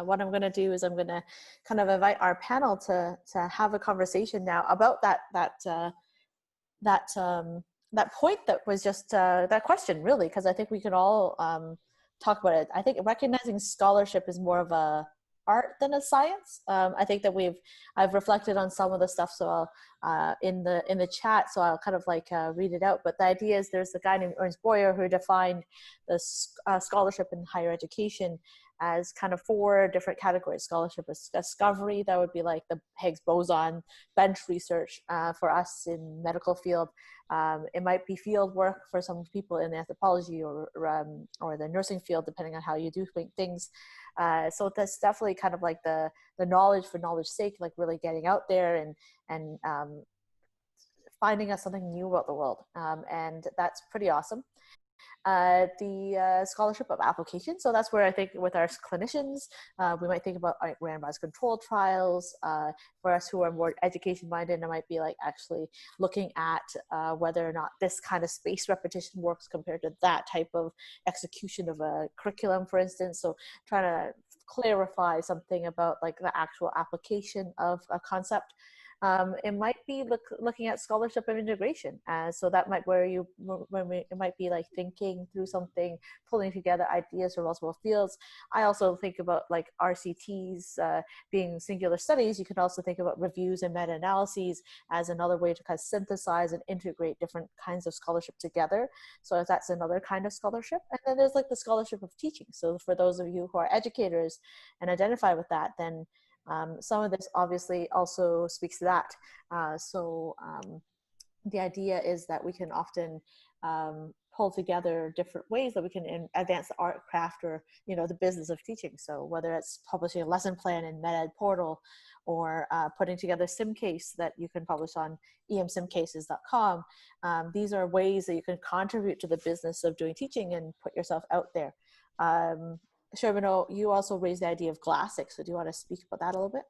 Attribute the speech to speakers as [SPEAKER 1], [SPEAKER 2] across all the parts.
[SPEAKER 1] what I'm going to do is I'm going to kind of invite our panel to have a conversation now about that point that was just that question, really, because I think we can all talk about it. I think recognizing scholarship is more of a art than a science. I think that I've reflected on some of the stuff, so I'll in the chat, so I'll kind of like read it out. But the idea is there's a guy named Ernst Boyer who defined the scholarship in higher education as kind of 4 different categories. Scholarship is discovery, that would be like the Higgs boson, bench research for us in medical field. It might be field work for some people in anthropology or the nursing field, depending on how you do things. So that's definitely kind of like the knowledge for knowledge's sake, like really getting out there and finding out something new about the world. And that's pretty awesome. The scholarship of application. So that's where I think with our clinicians, we might think about like randomized controlled trials. For us who are more education minded, it might be like actually looking at whether or not this kind of spaced repetition works compared to that type of execution of a curriculum, for instance. So trying to clarify something about like the actual application of a concept. It might be looking at scholarship and integration. So that might it might be like thinking through something, pulling together ideas from multiple fields. I also think about like RCTs being singular studies. You can also think about reviews and meta-analyses as another way to kind of synthesize and integrate different kinds of scholarship together. So that's another kind of scholarship. And then there's like the scholarship of teaching. So for those of you who are educators and identify with that, then some of this obviously also speaks to that. The idea is that we can often pull together different ways that we can advance the art, craft, or the business of teaching. So whether it's publishing a lesson plan in MedEd portal, or putting together SimCase that you can publish on emsimcases.com, these are ways that you can contribute to the business of doing teaching and put yourself out there. Sherbino, you also raised the idea of glassing. So do you want to speak about that a little bit?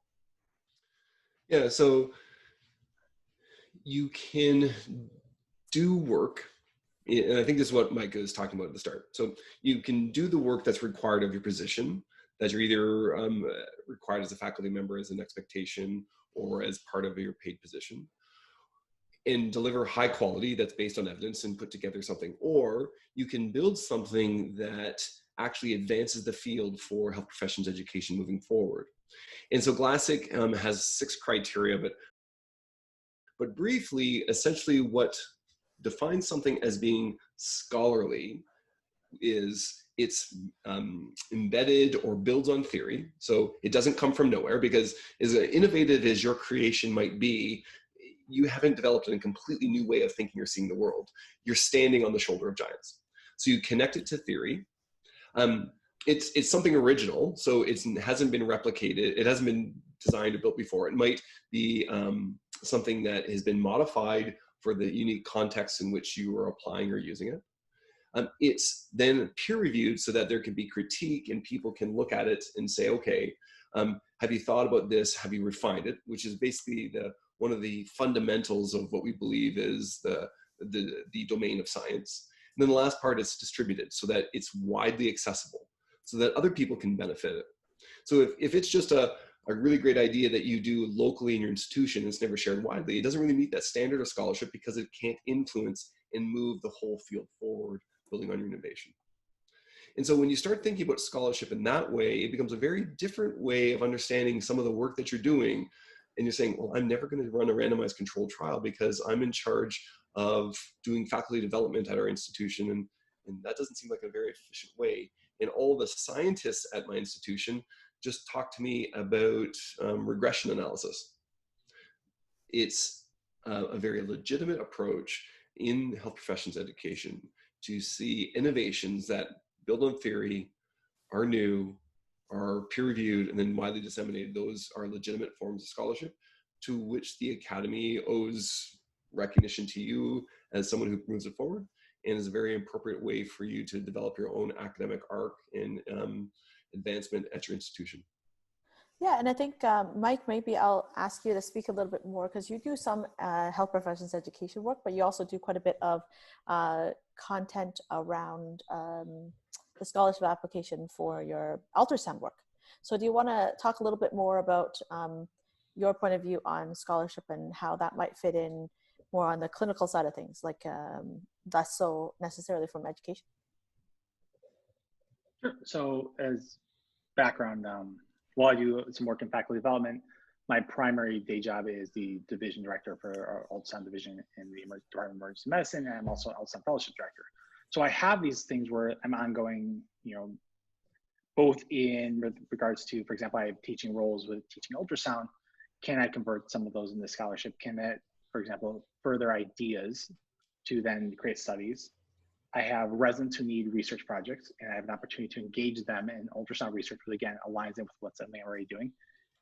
[SPEAKER 2] Yeah, so you can do work, and I think this is what Mike was talking about at the start. So you can do the work that's required of your position, that you're either required as a faculty member as an expectation or as part of your paid position, and deliver high quality that's based on evidence and put together something. Or you can build something that actually advances the field for health professions education moving forward. And so GLASSIC has 6 criteria, but briefly, essentially what defines something as being scholarly is it's embedded or builds on theory. So it doesn't come from nowhere, because as innovative as your creation might be, you haven't developed a completely new way of thinking or seeing the world. You're standing on the shoulder of giants. So you connect it to theory. It's something original, so it hasn't been replicated. It hasn't been designed or built before. It might be something that has been modified for the unique context in which you are applying or using it. It's then peer reviewed so that there can be critique and people can look at it and say, okay, have you thought about this? Have you refined it? Which is basically one of the fundamentals of what we believe is the domain of science. And then the last part is distributed so that it's widely accessible, so that other people can benefit it. So if it's just a really great idea that you do locally in your institution and it's never shared widely, it doesn't really meet that standard of scholarship because it can't influence and move the whole field forward, building on your innovation. And so when you start thinking about scholarship in that way, it becomes a very different way of understanding some of the work that you're doing. And you're saying, well, I'm never going to run a randomized controlled trial because I'm in charge of doing faculty development at our institution. And that doesn't seem like a very efficient way. And all the scientists at my institution just talk to me about regression analysis. It's a very legitimate approach in health professions education to see innovations that build on theory, are new, are peer-reviewed, and then widely disseminated. Those are legitimate forms of scholarship to which the academy owes recognition to you as someone who moves it forward, and is a very appropriate way for you to develop your own academic arc and advancement at your institution.
[SPEAKER 1] Yeah, and I think, Mike, maybe I'll ask you to speak a little bit more, because you do some health professions education work, but you also do quite a bit of content around the scholarship application for your ultrasound work. So do you want to talk a little bit more about your point of view on scholarship and how that might fit in more on the clinical side of things, like less so necessarily from education?
[SPEAKER 3] Sure. So as background, while I do some work in faculty development, my primary day job is the division director for our ultrasound division in the Department of Emergency Medicine, and I'm also an ultrasound fellowship director. So I have these things where I'm ongoing, both in regards to, for example, I have teaching roles with teaching ultrasound. Can I convert some of those into scholarship? Can that, for example, further ideas to then create studies? I have residents who need research projects, and I have an opportunity to engage them in ultrasound research, which again aligns in with what I'm already doing.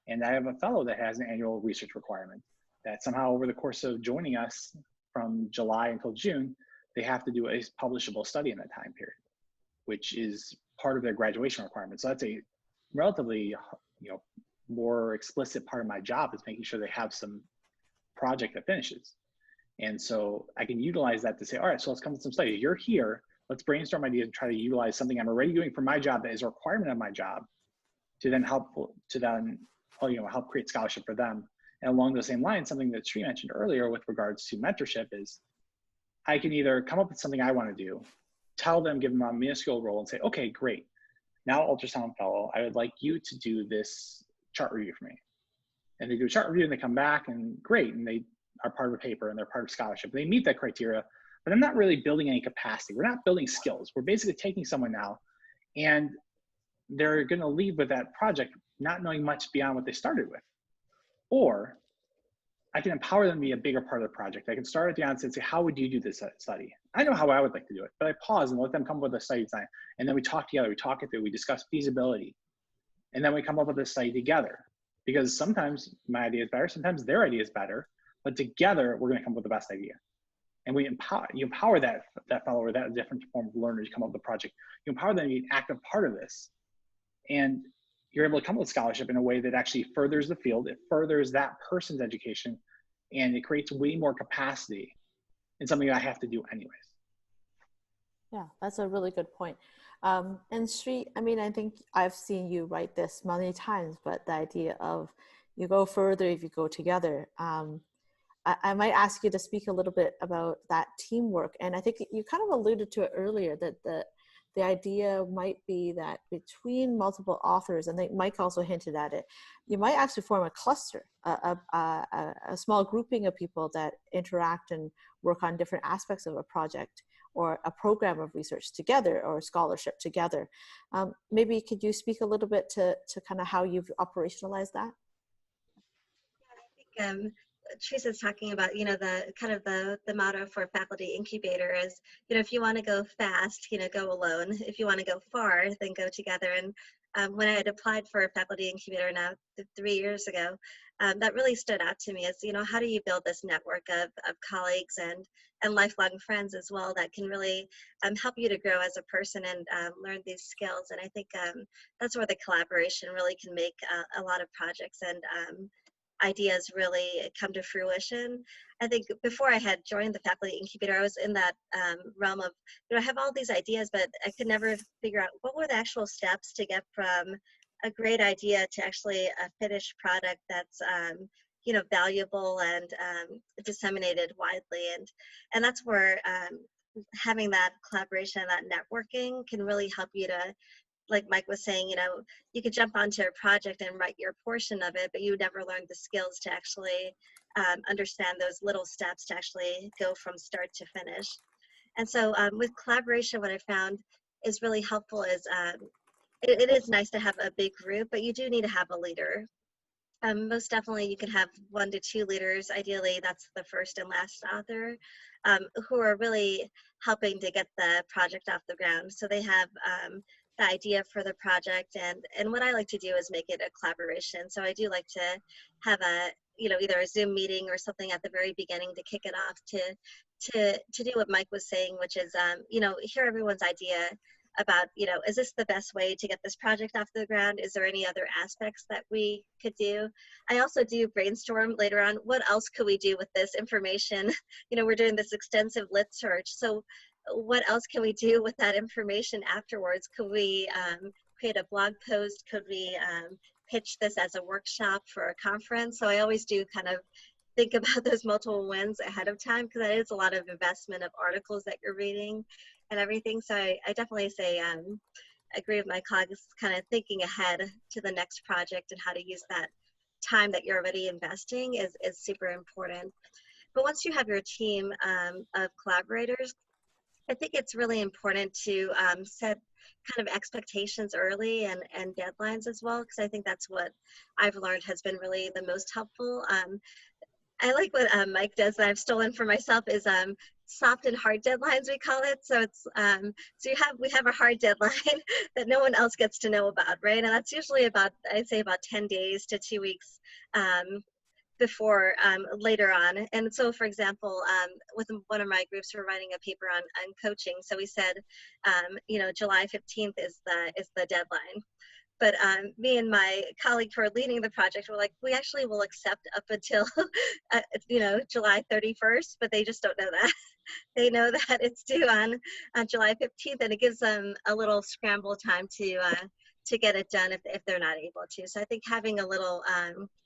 [SPEAKER 3] And I have a fellow that has an annual research requirement that somehow over the course of joining us from July until June, they have to do a publishable study in that time period, which is part of their graduation requirement. So that's a relatively, more explicit part of my job, is making sure they have some project that finishes. And so I can utilize that to say, all right, so let's come to some studies. You're here, let's brainstorm ideas and try to utilize something I'm already doing for my job that is a requirement of my job to then help create scholarship for them. And along those same lines, something that Sree mentioned earlier with regards to mentorship is I can either come up with something I want to do, tell them, give them a minuscule role and say, okay, great. Now ultrasound fellow, I would like you to do this chart review for me. And they do a chart review and they come back and great. And they are part of a paper and they're part of scholarship. They meet that criteria, but I'm not really building any capacity. We're not building skills. We're basically taking someone now and they're going to leave with that project not knowing much beyond what they started with. Or I can empower them to be a bigger part of the project. I can start at the onset and say, how would you do this study? I know how I would like to do it, but I pause and let them come up with a study design. And then we talk together, we talk it through, we discuss feasibility. And then we come up with a study together. Because sometimes my idea is better, sometimes their idea is better, but together we're going to come up with the best idea. And you empower that fellow or that different form of learner to come up with a project. You empower them to be an active part of this. And you're able to come up with scholarship in a way that actually furthers the field. It furthers that person's education, and it creates way more capacity in something that I have to do anyways.
[SPEAKER 1] Yeah, that's a really good point. And Sree, I mean, I think I've seen you write this many times, but the idea of you go further if you go together. I might ask you to speak a little bit about that teamwork. And I think you kind of alluded to it earlier, that the idea might be that between multiple authors, and I think Mike also hinted at it, you might actually form a cluster, a small grouping of people that interact and work on different aspects of a project or a program of research together or scholarship together. Maybe could you speak a little bit to kind of how you've operationalized that?
[SPEAKER 4] Yeah, I think Teresa's talking about, the kind of the motto for faculty incubator is, if you want to go fast, go alone. If you want to go far, then go together. And when I had applied for a faculty incubator now 3 years ago, that really stood out to me as, how do you build this network of colleagues and lifelong friends as well that can really help you to grow as a person and learn these skills. And I think that's where the collaboration really can make a lot of projects and ideas really come to fruition. I think before I had joined the faculty incubator, I was in that realm of, I have all these ideas, but I could never figure out what were the actual steps to get from a great idea to actually a finished product that's valuable and disseminated widely. And that's where having that collaboration and that networking can really help you to, like Mike was saying, you could jump onto a project and write your portion of it, but you never learned the skills to actually understand those little steps to actually go from start to finish. And so with collaboration, what I found is really helpful is it is nice to have a big group, but you do need to have a leader. Most definitely you can have 1 to 2 leaders. Ideally, that's the first and last author who are really helping to get the project off the ground. So they have the idea for the project, and what I like to do is make it a collaboration. So I do like to have a either a Zoom meeting or something at the very beginning to kick it off to do what Mike was saying, which is hear everyone's idea about is this the best way to get this project off the ground? Is there any other aspects that we could do? I also do brainstorm later on, what else could we do with this information? We're doing this extensive lit search, so what else can we do with that information afterwards? Could we create a blog post? Could we pitch this as a workshop for a conference? So I always do kind of think about those multiple wins ahead of time, because that is a lot of investment of articles that you're reading and everything. So I definitely say agree with my colleagues, kind of thinking ahead to the next project and how to use that time that you're already investing is super important. But once you have your team of collaborators, I think it's really important to set kind of expectations early and deadlines as well, because I think that's what I've learned has been really the most helpful. I like what Mike does that I've stolen for myself is soft and hard deadlines, we call it. So it's so we have a hard deadline that no one else gets to know about, right? And that's usually about, I'd say, about 10 days to 2 weeks before later on. And so, for example, with one of my groups, we're writing a paper on coaching. So we said, you know, July 15th is the deadline. But me and my colleague who are leading the project were like, we actually will accept up until, you know, July 31st, but they just don't know that. They know that it's due on July 15th, and it gives them a little scramble time to get it done if they're not able to. So I think having a little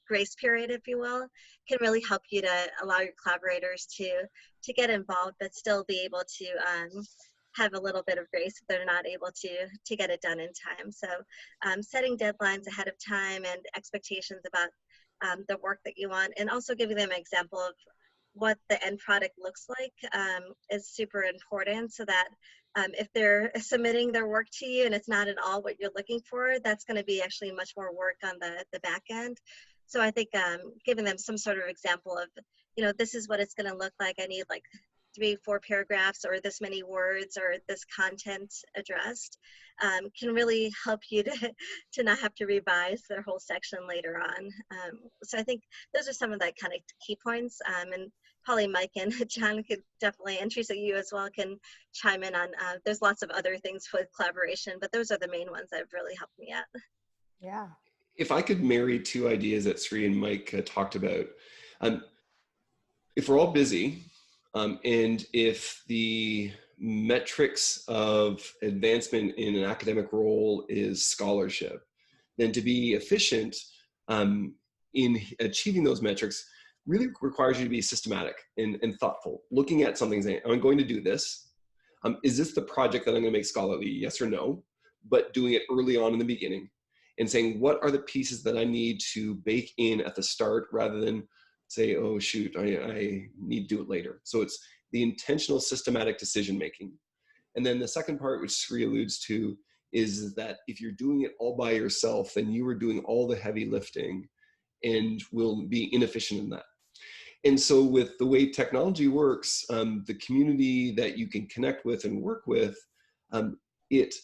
[SPEAKER 4] grace period, if you will, can really help you to allow your collaborators to get involved, but still be able to have a little bit of grace if they're not able to get it done in time. So setting deadlines ahead of time and expectations about the work that you want, and also giving them an example of what the end product looks like is super important, so that if they're submitting their work to you and it's not at all what you're looking for, that's going to be actually much more work on the back end. So I think giving them some sort of example of, you know, this is what it's going to look like. I need like 3-4 paragraphs or this many words or this content addressed can really help you to not have to revise their whole section later on. So I think those are some of the kind of key points, and probably Mike and John could definitely, and Teresa, you as well, can chime in on, there's lots of other things with collaboration, but those are the main ones that have really helped me out.
[SPEAKER 1] Yeah.
[SPEAKER 2] If I could marry two ideas that Sree and Mike talked about, if we're all busy, and if the metrics of advancement in an academic role is scholarship, then to be efficient in achieving those metrics really requires you to be systematic and thoughtful, looking at something saying, I'm going to do this. Is this the project that I'm going to make scholarly? Yes or no? But doing it early on in the beginning and saying, what are the pieces that I need to bake in at the start rather than say, oh shoot, I need to do it later. So it's the intentional systematic decision making. And then the second part, which Sree alludes to, is that if you're doing it all by yourself, then you are doing all the heavy lifting and will be inefficient in that. And so with the way technology works, the community that you can connect with and work with, it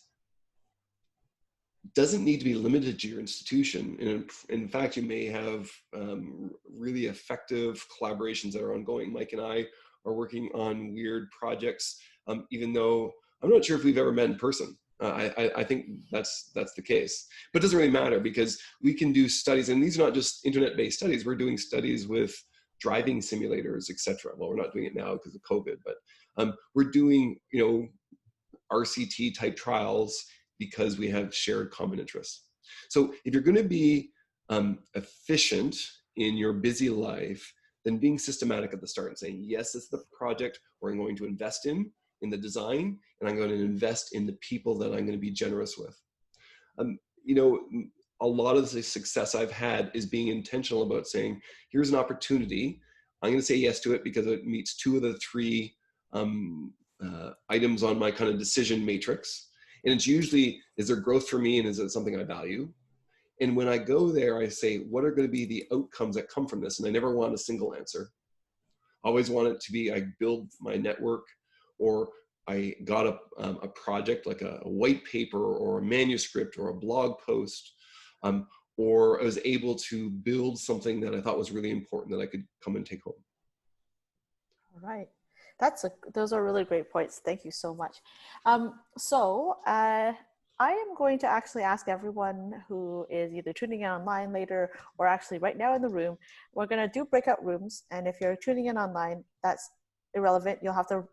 [SPEAKER 2] doesn't need to be limited to your institution. And in fact, you may have really effective collaborations that are ongoing. Mike and I are working on weird projects, even though I'm not sure if we've ever met in person. I think that's the case, but it doesn't really matter because we can do studies, and these are not just internet-based studies. We're doing studies with driving simulators, etc. Well, we're not doing it now because of COVID, but we're doing, you know, RCT type trials because we have shared common interests. So if you're going to be efficient in your busy life, then being systematic at the start and saying, yes, this is the project where I'm going to invest in the design, and I'm going to invest in the people that I'm going to be generous with. You know, a lot of the success I've had is being intentional about saying, here's an opportunity. I'm going to say yes to it because it meets 2 of the 3 items on my kind of decision matrix. And it's usually, is there growth for me and is it something I value? And when I go there, I say, what are going to be the outcomes that come from this? And I never want a single answer. I always want it to be, I build my network, or I got a project like a white paper or a manuscript or a blog post, or I was able to build something that I thought was really important that I could come and take home.
[SPEAKER 1] All right. Those are really great points. Thank you so much. I am going to actually ask everyone who is either tuning in online later or actually right now in the room, we're going to do breakout rooms. And if you're tuning in online, that's irrelevant. You'll have to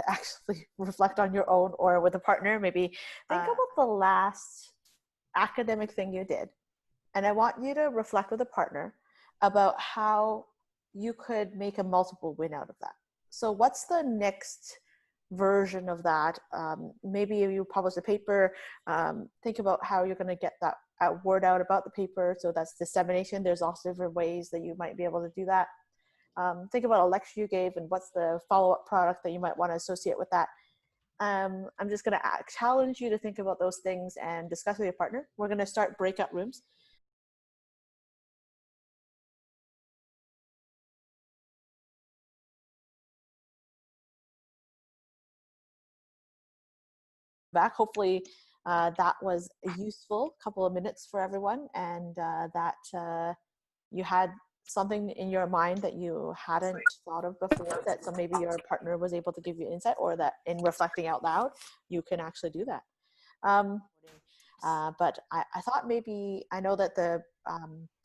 [SPEAKER 1] actually reflect on your own or with a partner. Maybe think about the last academic thing you did, and I want you to reflect with a partner about how you could make a multiple win out of that. So what's the next version of that? Maybe if you publish a paper, think about how you're going to get that word out about the paper. So that's dissemination. There's also different ways that you might be able to do that. Think about a lecture you gave and what's the follow-up product that you might want to associate with that. I'm just going to challenge you to think about those things and discuss with your partner. We're going to start breakout rooms. Back. Hopefully that was a useful couple of minutes for everyone, and that you had something in your mind that you hadn't thought of before, that so maybe your partner was able to give you insight, or that in reflecting out loud, you can actually do that. But I thought maybe, I know that the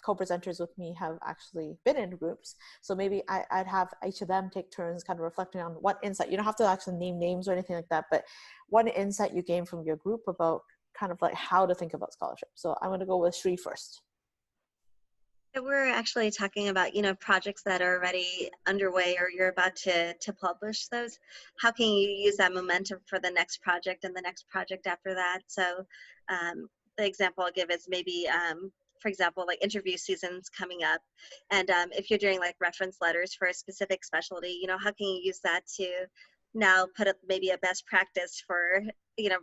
[SPEAKER 1] co-presenters with me have actually been in groups, so maybe I'd have each of them take turns kind of reflecting on what insight, you don't have to actually name names or anything like that, but what insight you gained from your group about kind of like how to think about scholarship. So I'm going to go with Sree first.
[SPEAKER 4] We're actually talking about, projects that are already underway or you're about to publish those. How can you use that momentum for the next project and the next project after that? So the example I'll give is maybe, for example, like interview season's coming up. And if you're doing like reference letters for a specific specialty, how can you use that to now put up maybe a best practice for,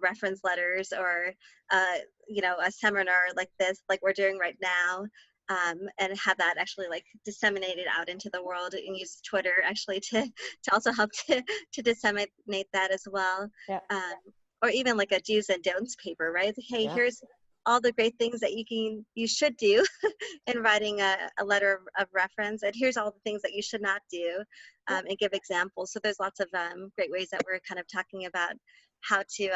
[SPEAKER 4] reference letters, or, a seminar like this, like we're doing right now. And have that actually like disseminated out into the world, and use Twitter actually to also help to disseminate that as well.
[SPEAKER 1] Yeah.
[SPEAKER 4] Or even like a do's and don'ts paper, right? Hey,
[SPEAKER 1] Yeah.
[SPEAKER 4] Here's all the great things that you should do in writing a letter of reference, and here's all the things that you should not do, and give examples. So there's lots of great ways that we're kind of talking about how to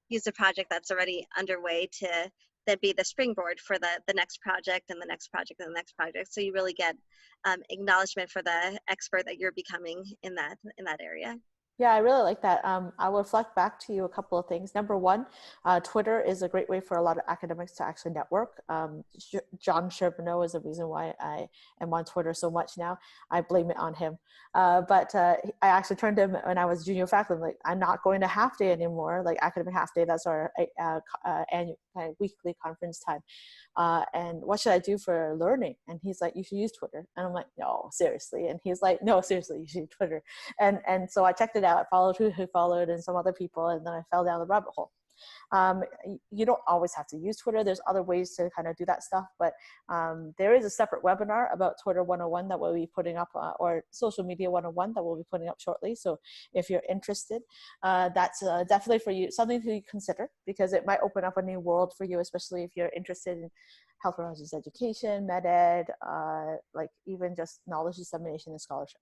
[SPEAKER 4] use a project that's already underway to then be the springboard for the next project and the next project and the next project. So you really get acknowledgement for the expert that you're becoming in that area.
[SPEAKER 1] Yeah, I really like that. I will reflect back to you a couple of things. Number one, Twitter is a great way for a lot of academics to actually network. John Sherbino is the reason why I am on Twitter so much now. I blame it on him. But I actually turned to him when I was junior faculty. I'm like, I'm not going to half day anymore, like academic half day. That's our annual weekly conference time. And what should I do for learning? And he's like, you should use Twitter. And I'm like, no, seriously. And he's like, no, seriously, you should use Twitter. And so I checked it out. I followed who followed and some other people, and then I fell down the rabbit hole. You don't always have to use Twitter. There's other ways to kind of do that stuff, but there is a separate webinar about Twitter 101 that we'll be putting up, or social media 101 that we'll be putting up shortly. So if you're interested, that's definitely for you, something to consider, because it might open up a new world for you, especially if you're interested in health professions education, med ed, like even just knowledge dissemination and scholarship.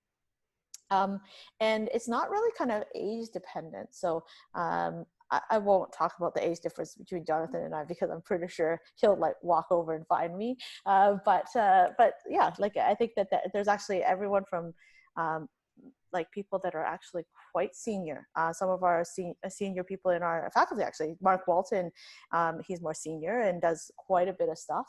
[SPEAKER 1] And it's not really kind of age dependent. So I won't talk about the age difference between Jonathan and I, because I'm pretty sure he'll like walk over and find me. But yeah, like I think that there's actually everyone from like people that are actually quite senior. Some of our senior people in our faculty, actually, Mark Walton, he's more senior and does quite a bit of stuff.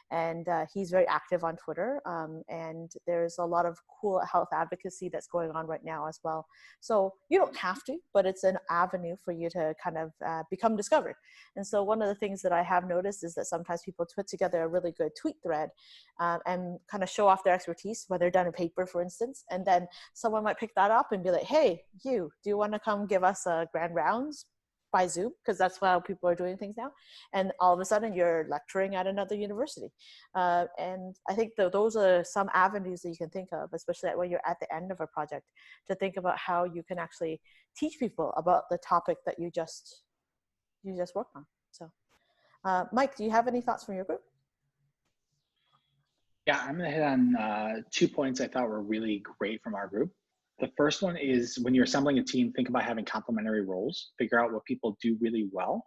[SPEAKER 1] And he's very active on Twitter. And there's a lot of cool health advocacy that's going on right now as well. So you don't have to, but it's an avenue for you to kind of become discovered. And so one of the things that I have noticed is that sometimes people put together a really good tweet thread and kind of show off their expertise when they're done a paper, for instance, and then someone might pick that up and be like, hey, do you want to come give us a grand rounds by Zoom? Because that's how people are doing things now. And all of a sudden you're lecturing at another university. And I think those are some avenues that you can think of, especially when you're at the end of a project, to think about how you can actually teach people about the topic that you just worked on. So Mike, do you have any thoughts from your group?
[SPEAKER 3] Yeah, I'm going to hit on 2 points I thought were really great from our group. The first one is, when you're assembling a team, think about having complementary roles, figure out what people do really well,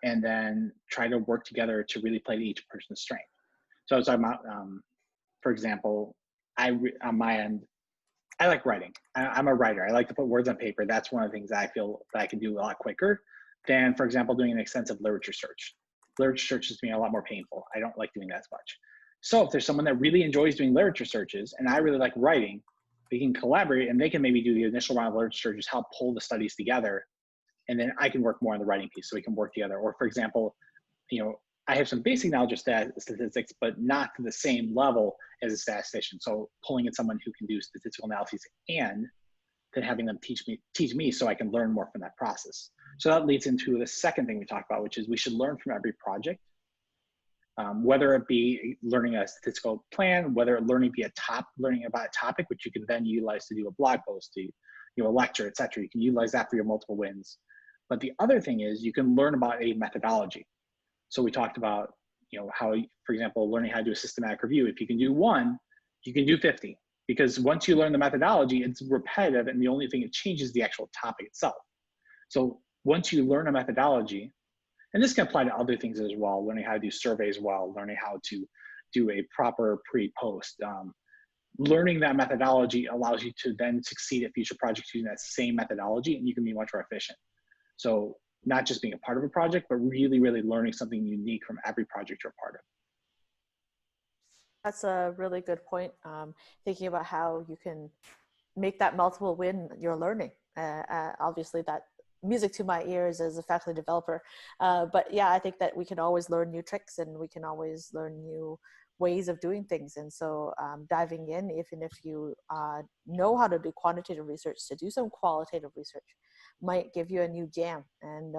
[SPEAKER 3] and then try to work together to really play to each person's strength. So I was talking about, for example, on my end, I like writing. I'm a writer. I like to put words on paper. That's one of the things that I feel that I can do a lot quicker than, for example, doing an extensive literature search. literature searches to me are a lot more painful. I don't like doing that as much. So if there's someone that really enjoys doing literature searches and I really like writing, we can collaborate and they can maybe do the initial round of literature searches, help pull the studies together, and then I can work more on the writing piece so we can work together. Or for example, I have some basic knowledge of statistics, but not to the same level as a statistician. So pulling in someone who can do statistical analyses and then having them teach me so I can learn more from that process. So that leads into the second thing we talked about, which is we should learn from every project, whether it be learning a statistical plan, whether learning about a topic, which you can then utilize to do a blog post, to a lecture, et cetera. You can utilize that for your multiple wins. But the other thing is you can learn about a methodology. So we talked about, how, for example, learning how to do a systematic review. If you can do 1, you can do 50. Because once you learn the methodology, it's repetitive, and the only thing it changes is the actual topic itself. So once you learn a methodology, and this can apply to other things as well, learning how to do surveys well, learning how to do a proper pre-post. Learning that methodology allows you to then succeed at future projects using that same methodology, and you can be much more efficient. So not just being a part of a project, but really, really learning something unique from every project you're a part of.
[SPEAKER 1] That's a really good point. Thinking about how you can make that multiple win you're learning. Obviously that music to my ears as a faculty developer. But yeah, I think that we can always learn new tricks and we can always learn new ways of doing things. And so diving in, even if you know how to do quantitative research, to do some qualitative research might give you a new jam and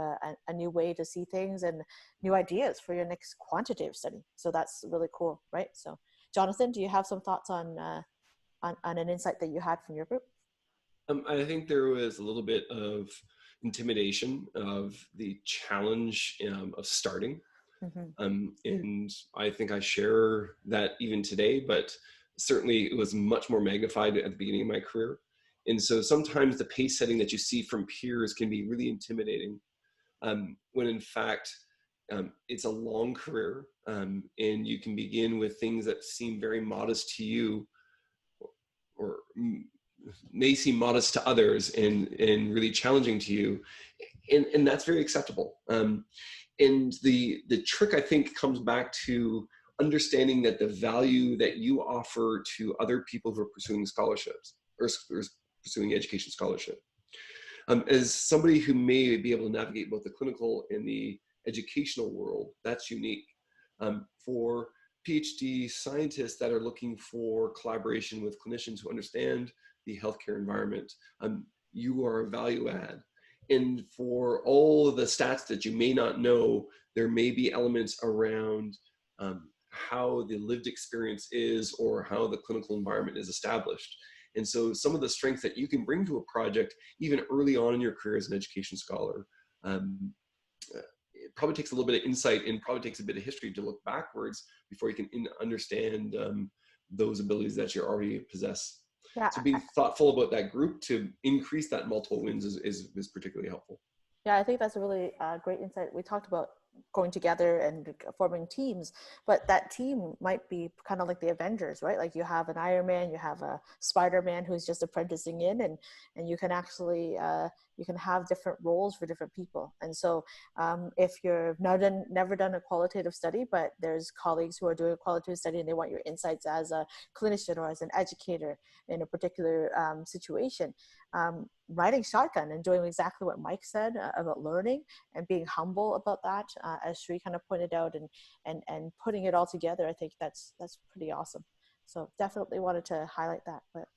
[SPEAKER 1] a new way to see things and new ideas for your next quantitative study. So that's really cool, right? So Jonathan, do you have some thoughts on an insight that you had from your group?
[SPEAKER 2] I think there was a little bit of intimidation of the challenge of starting. Mm-hmm. And I think I share that even today, but certainly it was much more magnified at the beginning of my career. And so sometimes the pace setting that you see from peers can be really intimidating, when in fact, it's a long career, and you can begin with things that seem very modest to you or may seem modest to others and really challenging to you. And that's very acceptable. And the trick, I think, comes back to understanding that the value that you offer to other people who are pursuing scholarships or pursuing education scholarship. As somebody who may be able to navigate both the clinical and the educational world, that's unique. For PhD scientists that are looking for collaboration with clinicians who understand the healthcare environment, you are a value add. And for all of the stats that you may not know, there may be elements around how the lived experience is or how the clinical environment is established. And so some of the strengths that you can bring to a project, even early on in your career as an education scholar, it probably takes a little bit of insight and probably takes a bit of history to look backwards before you can understand those abilities that you already possess. Yeah. So being thoughtful about that group to increase that multiple wins is particularly helpful.
[SPEAKER 1] Yeah, I think that's a really great insight. We talked about going together and forming teams, but that team might be kind of like the Avengers, right? Like you have an Iron Man, you have a Spider-Man who's just apprenticing in, and you can actually you can have different roles for different people. And so if you've never done a qualitative study, but there's colleagues who are doing a qualitative study and they want your insights as a clinician or as an educator in a particular situation, riding shotgun and doing exactly what Mike said about learning and being humble about that, as Sree kind of pointed out, and putting it all together, I think that's pretty awesome. So definitely wanted to highlight that. But